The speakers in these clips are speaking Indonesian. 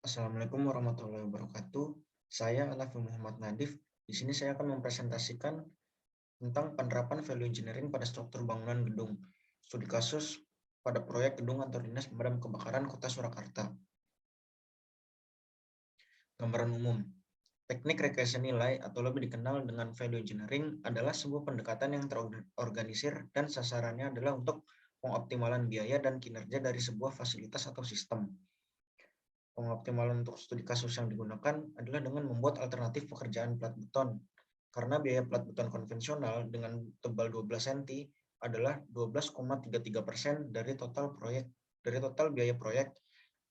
Assalamualaikum warahmatullahi wabarakatuh. Saya Alafi Muhammad Nadif. Di sini saya akan mempresentasikan tentang penerapan value engineering pada struktur bangunan gedung. Studi kasus pada proyek gedung kantor dinas pemadam kebakaran Kota Surakarta. Gambaran umum. Teknik rekayasa nilai atau lebih dikenal dengan value engineering adalah sebuah pendekatan yang terorganisir dan sasarannya adalah untuk pengoptimalan biaya dan kinerja dari sebuah fasilitas atau sistem. Pengoptimalan untuk studi kasus yang digunakan adalah dengan membuat alternatif pekerjaan plat beton. Karena biaya plat beton konvensional dengan tebal 12 cm adalah 12,33% dari total biaya proyek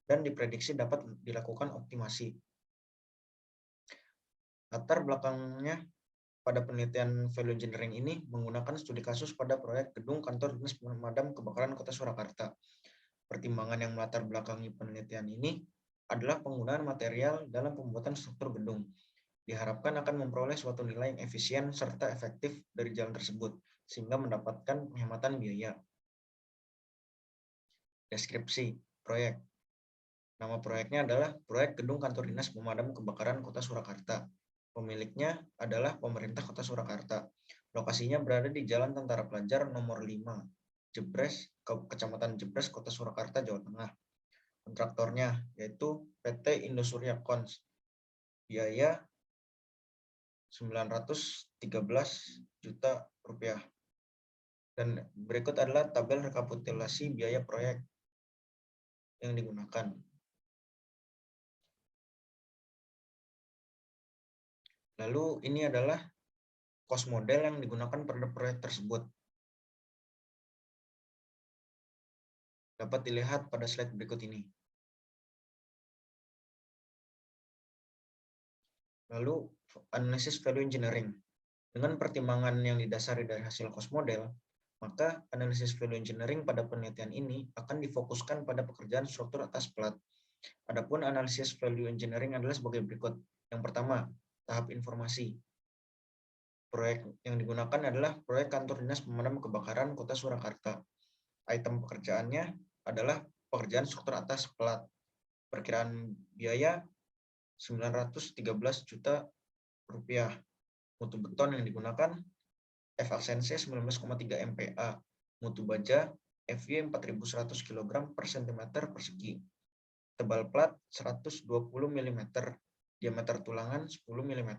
dan diprediksi dapat dilakukan optimasi. Latar belakangnya pada penelitian value engineering ini menggunakan studi kasus pada proyek gedung kantor dinas pemadam kebakaran Kota Surakarta. Pertimbangan yang melatar belakangi penelitian ini adalah penggunaan material dalam pembuatan struktur gedung. Diharapkan akan memperoleh suatu nilai yang efisien serta efektif dari jalan tersebut, sehingga mendapatkan penghematan biaya. Deskripsi proyek. Nama proyeknya adalah Proyek Gedung Kantor Dinas Pemadam Kebakaran Kota Surakarta. Pemiliknya adalah pemerintah Kota Surakarta. Lokasinya berada di Jalan Tentara Pelajar nomor 5, Jebres, Kecamatan Jebres, Kota Surakarta, Jawa Tengah. Kontraktornya yaitu PT Indosurya Kons. Biaya 913 juta rupiah. Dan berikut adalah tabel rekapitulasi biaya proyek yang digunakan. Lalu ini adalah cost model yang digunakan pada proyek tersebut. Dapat dilihat pada slide berikut ini. Lalu analisis value engineering. Dengan pertimbangan yang didasari dari hasil cost model, maka analisis value engineering pada penelitian ini akan difokuskan pada pekerjaan struktur atas plat. Adapun analisis value engineering adalah sebagai berikut. Yang pertama, tahap informasi. Proyek yang digunakan adalah proyek kantor dinas pemadam kebakaran Kota Surakarta. Item pekerjaannya adalah pekerjaan struktur atas plat. Perkiraan biaya 913 juta rupiah. Mutu beton yang digunakan F-Aksense 19,3 MPa. Mutu baja FY 4100 kg per cm persegi. Tebal plat 120 mm. Diameter tulangan 10 mm.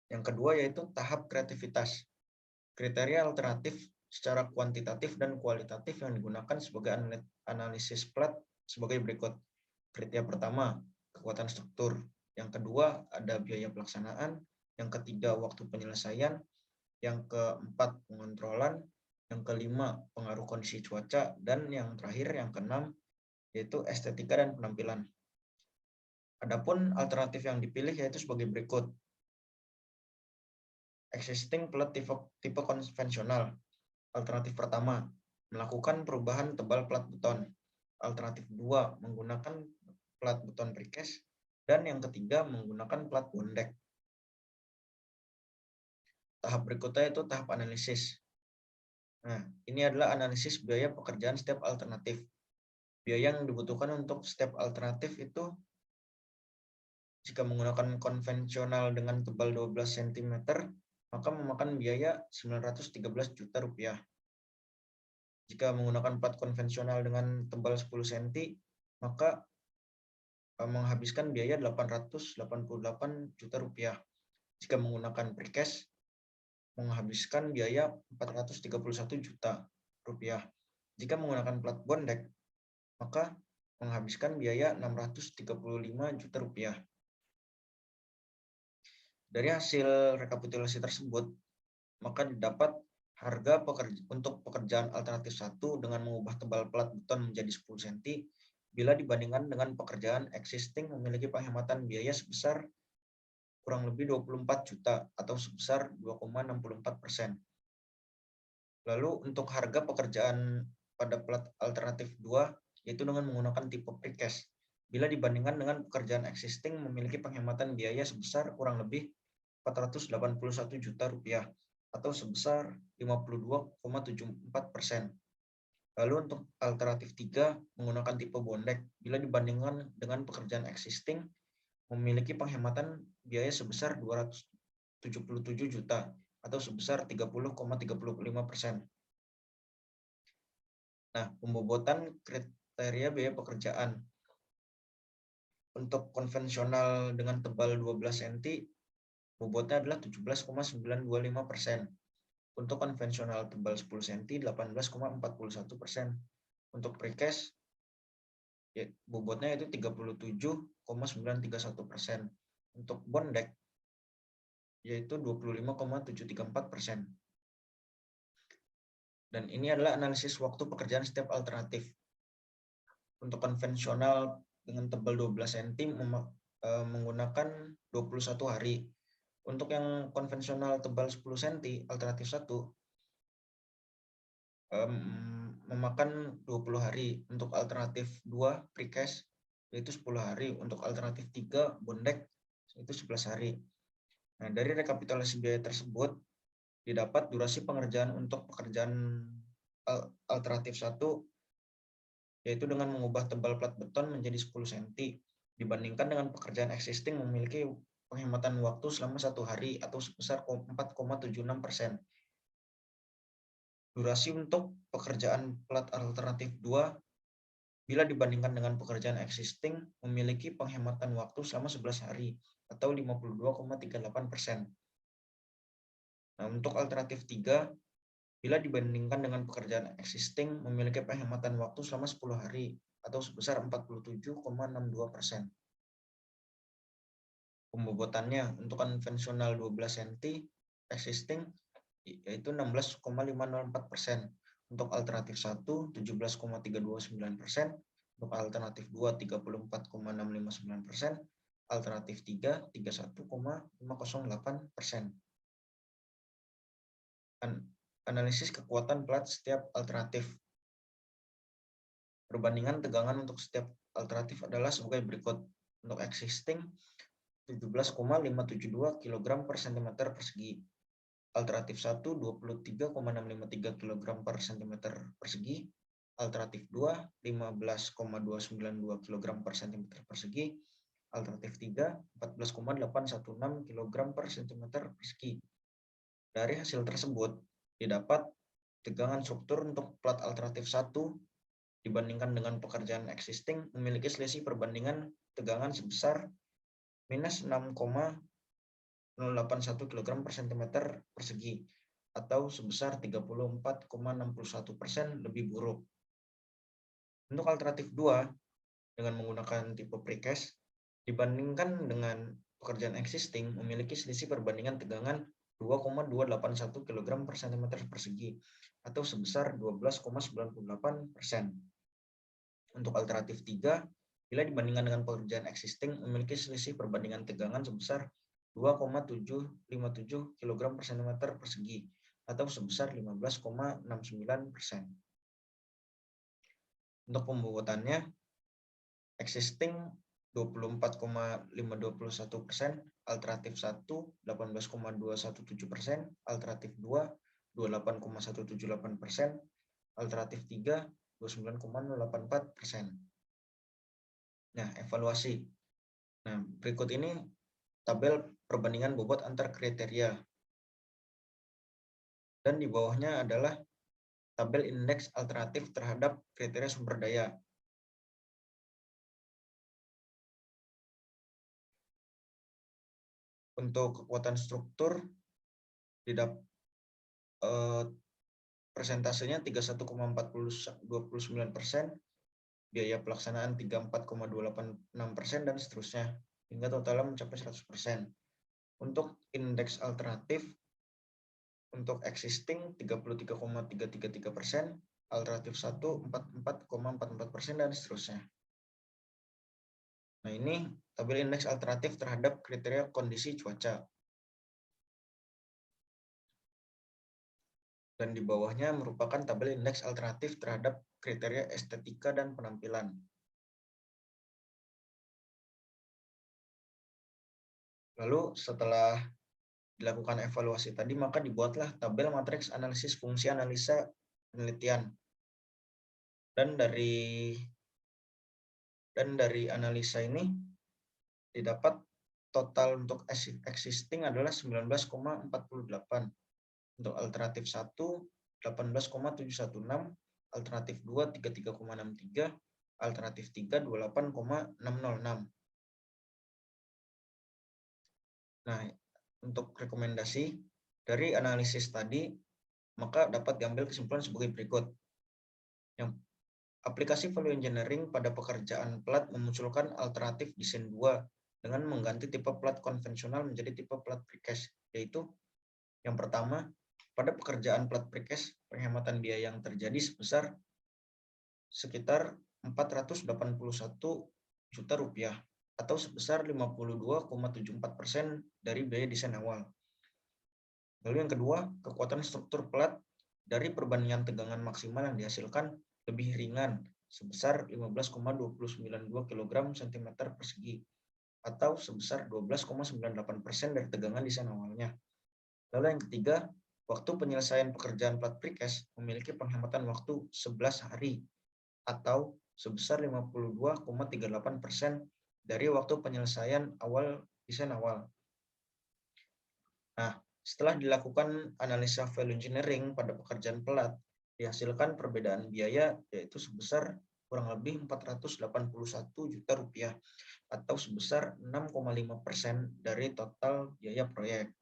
Yang kedua yaitu tahap kreativitas. Kriteria alternatif secara kuantitatif dan kualitatif yang digunakan sebagai analisis plat sebagai berikut. Kriteria pertama, kekuatan struktur. Yang kedua, ada biaya pelaksanaan. Yang ketiga, waktu penyelesaian. Yang keempat, pengontrolan. Yang kelima, pengaruh kondisi cuaca. Dan yang terakhir, yang keenam, yaitu estetika dan penampilan. Adapun alternatif yang dipilih yaitu sebagai berikut. Existing plat tipe konvensional. Alternatif pertama, melakukan perubahan tebal plat beton. Alternatif 2, menggunakan plat beton precast. Dan yang ketiga, menggunakan plat bondek. Tahap berikutnya itu tahap analisis. Nah, ini adalah analisis biaya pekerjaan setiap alternatif. Biaya yang dibutuhkan untuk setiap alternatif itu jika menggunakan konvensional dengan tebal 12 cm, maka memakan biaya 913 juta rupiah. Jika menggunakan plat konvensional dengan tebal 10 cm, maka menghabiskan biaya 888 juta rupiah. Jika menggunakan precast, menghabiskan biaya 431 juta rupiah. Jika menggunakan plat bondek, maka menghabiskan biaya 635 juta rupiah. Dari hasil rekapitulasi tersebut, maka didapat harga untuk pekerjaan alternatif 1 dengan mengubah tebal plat beton menjadi 10 cm bila dibandingkan dengan pekerjaan existing memiliki penghematan biaya sebesar kurang lebih 24 juta atau sebesar 2,64%. Lalu untuk harga pekerjaan pada plat alternatif 2 yaitu dengan menggunakan tipe precast. Bila dibandingkan dengan pekerjaan existing memiliki penghematan biaya sebesar kurang lebih 481 juta rupiah atau sebesar 52,74%. Lalu untuk alternatif 3 menggunakan tipe bondek bila dibandingkan dengan pekerjaan existing memiliki penghematan biaya sebesar 277 juta atau sebesar 30,35%. Nah, pembobotan kriteria biaya pekerjaan. Untuk konvensional dengan tebal 12 cm, bobotnya adalah 17,925%. Untuk konvensional tebal 10 cm, 18,41%. Untuk precast, ya, bobotnya itu 37,931%. Untuk bondek, yaitu 25,734%. Dan ini adalah analisis waktu pekerjaan setiap alternatif. Untuk konvensional dengan tebal 12 cm menggunakan 21 hari. Untuk yang konvensional tebal 10 cm, alternatif 1 memakan 20 hari. Untuk alternatif 2 precast yaitu 10 hari. Untuk alternatif 3 bondek itu 11 hari. Nah, dari rekapitulasi biaya tersebut didapat durasi pengerjaan untuk pekerjaan alternatif 1 yaitu dengan mengubah tebal plat beton menjadi 10 cm dibandingkan dengan pekerjaan existing memiliki penghematan waktu selama 1 hari atau sebesar 4,76%. Durasi untuk pekerjaan plat alternatif 2 bila dibandingkan dengan pekerjaan existing memiliki penghematan waktu selama 11 hari atau 52,38%. Nah, untuk alternatif 3 bila dibandingkan dengan pekerjaan existing memiliki penghematan waktu selama 10 hari atau sebesar 47,62%. Pembobotannya untuk konvensional 12 cm existing yaitu 16,504%. Untuk alternatif 1 17,329%, untuk alternatif 2 34,659%, alternatif 3 31,508%. Analisis kekuatan plat setiap alternatif. Perbandingan tegangan untuk setiap alternatif adalah sebagai berikut. Untuk existing 17,572 kg per cm persegi. Alternatif 1 23,653 kg per cm persegi. Alternatif 2 15,292 kg per cm persegi. Alternatif 3 14,816 kg per cm persegi. Dari hasil tersebut didapat tegangan struktur untuk plat alternatif 1 dibandingkan dengan pekerjaan existing memiliki selisih perbandingan tegangan sebesar minus 6,081 kg per cm persegi atau sebesar 34,61% lebih buruk. Untuk alternatif 2 dengan menggunakan tipe precast dibandingkan dengan pekerjaan existing memiliki selisih perbandingan tegangan 2,281 kg per cm persegi atau sebesar 12,98%. Untuk alternatif 3 bila dibandingkan dengan pekerjaan existing memiliki selisih perbandingan tegangan sebesar 2,757 kg per cm persegi atau sebesar 15,69%. Untuk pembobotannya existing 24,521%, alternatif 1 18,217%, alternatif 2 28,178%, alternatif 3 29,084%. Nah, evaluasi. Nah, berikut ini tabel perbandingan bobot antar kriteria. Dan di bawahnya adalah tabel indeks alternatif terhadap kriteria sumber daya. Untuk kekuatan struktur persentasenya 31,429%, biaya pelaksanaan 34,286% dan seterusnya hingga totalnya mencapai 100%. Untuk indeks alternatif untuk existing 33,333%, alternatif 1 44,44% dan seterusnya. Nah, ini tabel indeks alternatif terhadap kriteria kondisi cuaca. Dan di bawahnya merupakan tabel indeks alternatif terhadap kriteria estetika dan penampilan. Lalu setelah dilakukan evaluasi tadi, maka dibuatlah tabel matriks analisis fungsi analisa penelitian. Dan dari analisa ini didapat total untuk existing adalah 19,48. Untuk alternatif 1, 18,716, alternatif 2, 33,63, alternatif 3, 28,606. Nah, untuk rekomendasi dari analisis tadi, maka dapat diambil kesimpulan sebagai berikut. Yang aplikasi value engineering pada pekerjaan plat memunculkan alternatif desain 2 dengan mengganti tipe plat konvensional menjadi tipe plat precast, yaitu yang pertama, pada pekerjaan plat precast, penghematan biaya yang terjadi sebesar sekitar 481 juta rupiah atau sebesar 52,74% dari biaya desain awal. Lalu yang kedua, kekuatan struktur plat dari perbandingan tegangan maksimal yang dihasilkan lebih ringan sebesar 15,292 kg cm persegi atau sebesar 12,98% dari tegangan desain awalnya. Lalu yang ketiga, waktu penyelesaian pekerjaan plat precast memiliki penghematan waktu 11 hari atau sebesar 52,38% dari waktu penyelesaian desain awal. Nah, setelah dilakukan analisa value engineering pada pekerjaan plat, dihasilkan perbedaan biaya yaitu sebesar kurang lebih 481 juta rupiah atau sebesar 6,5% dari total biaya proyek.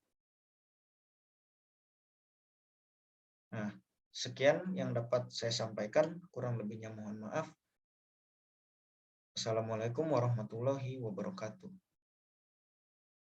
Nah, sekian yang dapat saya sampaikan, kurang lebihnya mohon maaf. Assalamualaikum warahmatullahi wabarakatuh.